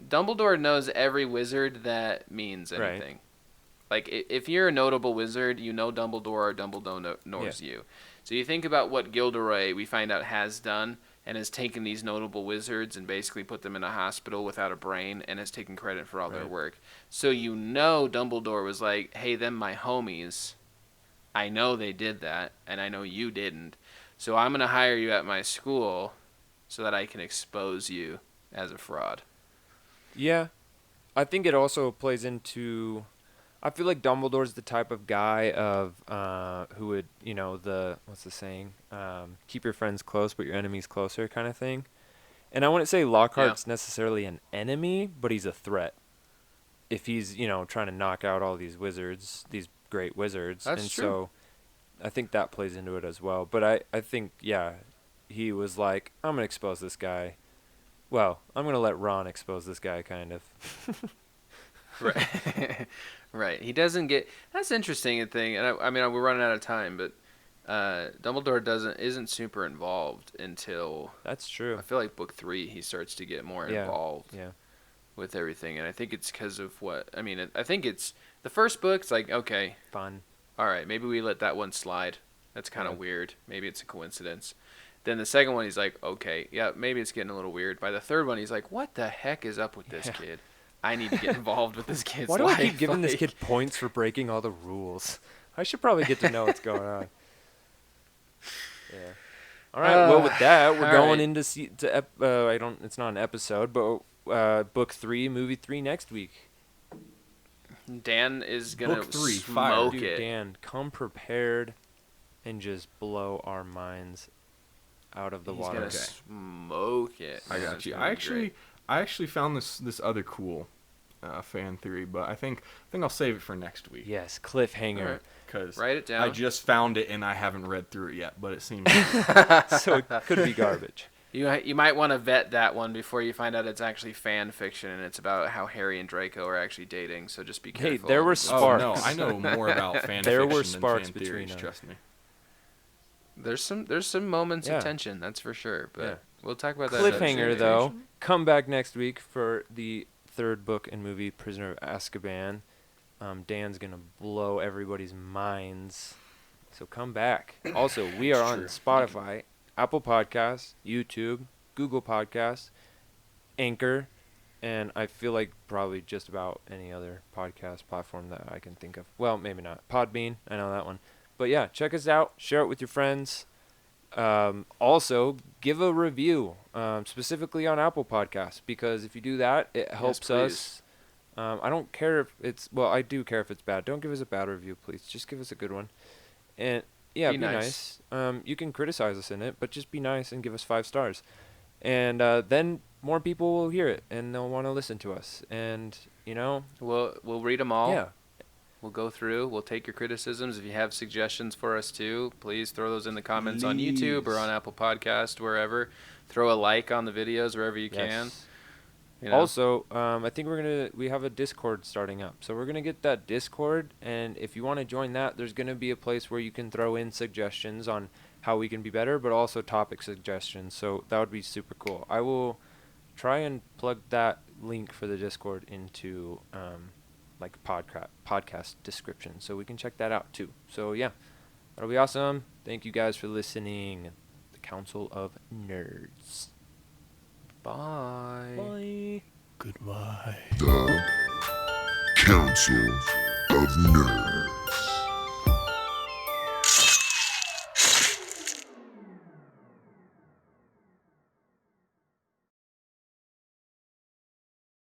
Dumbledore knows every wizard that means Right. anything. Like, if you're a notable wizard, you know Dumbledore or Dumbledore knows you. So you think about what Gilderoy, we find out, has done and has taken these notable wizards and basically put them in a hospital without a brain and has taken credit for all their Right. work. So you know Dumbledore was like, hey, them my homies, I know they did that, and I know you didn't. So I'm going to hire you at my school so that I can expose you as a fraud. Yeah, I think it also plays into. I feel like Dumbledore's the type of guy of who would, what's the saying? Keep your friends close, but your enemies closer, kind of thing. And I wouldn't say Lockhart's necessarily an enemy, but he's a threat. If he's, trying to knock out all these wizards, these great wizards, That's and true. so I think that plays into it as well. But I think, yeah, he was like, I'm gonna expose this guy. Well, I'm gonna let Ron expose this guy, kind of. Right. Right. He doesn't get. That's interesting thing, and I mean we're running out of time, but Dumbledore isn't super involved until That's true. I feel like book 3 he starts to get more Yeah. involved Yeah. with everything, and I think it's because of what I mean. I think it's the first book's like, okay, Fun. all right, maybe we let that one slide. That's kind of Yeah. weird. Maybe it's a coincidence. Then the second one, he's like, okay, yeah, maybe it's getting a little weird. By the third one, he's like, what the heck is up with this Yeah. kid? I need to get involved with this kid's Why do life. I keep giving this Like- kid points for breaking all the rules? I should probably get to know what's going on. Yeah. All right. Well, with that, we're all going right. into it's not an episode, but book 3, movie 3 next week. Dan is gonna Book 3, fire. smoke Dude, it. Dan, come prepared and just blow our minds out of the He's water. gonna Okay. smoke it. I man. got It's you. gonna be I actually found this other cool fan theory, but I think I'll save it for next week. Yes, cliffhanger. All right. Because Write it down. I just found it and I haven't read through it yet, but it seems So it could be garbage. You might want to vet that one before you find out it's actually fan fiction and it's about how Harry and Draco are actually dating. So just be Hey, careful. there were Oh no, Sparks. I know more about fan There were fiction sparks than fan between theories, us. trust me. There's some moments Yeah. of tension, that's for sure. But Yeah. we'll talk about that. another Cliffhanger, day. though. Come back next week for the third book and movie, Prisoner of Azkaban. Dan's going to blow everybody's minds. So come back. Also, we are on True. Spotify, Apple Podcasts, YouTube, Google Podcasts, Anchor, and I feel like probably just about any other podcast platform that I can think of. Well, maybe not. Podbean, I know that one. But yeah, check us out. Share it with your friends. Also, give a review, specifically on Apple Podcasts, because if you do that, it helps us. I don't care if it's, well, I do care if it's bad. Don't give us a bad review, please. Just give us a good one. And yeah, Be be nice. nice. You can criticize us in it, but just be nice and give us 5 stars. And then more people will hear it and they'll want to listen to us. And, We'll read them all. yeah. We'll go through. We'll take your criticisms. If you have suggestions for us too, please throw those in the comments on YouTube or Please. on Apple Podcast, wherever. Throw a like on the videos wherever you can. Yes. You know? Also, I think we have a Discord starting up. So we're going to get that Discord, and if you want to join that, there's going to be a place where you can throw in suggestions on how we can be better, but also topic suggestions. So that would be super cool. I will try and plug that link for the Discord into like podcast description, so we can check that out too. So yeah, that'll be awesome. Thank you guys for listening. The Council of Nerds. Bye. Bye. The Council of Nerds.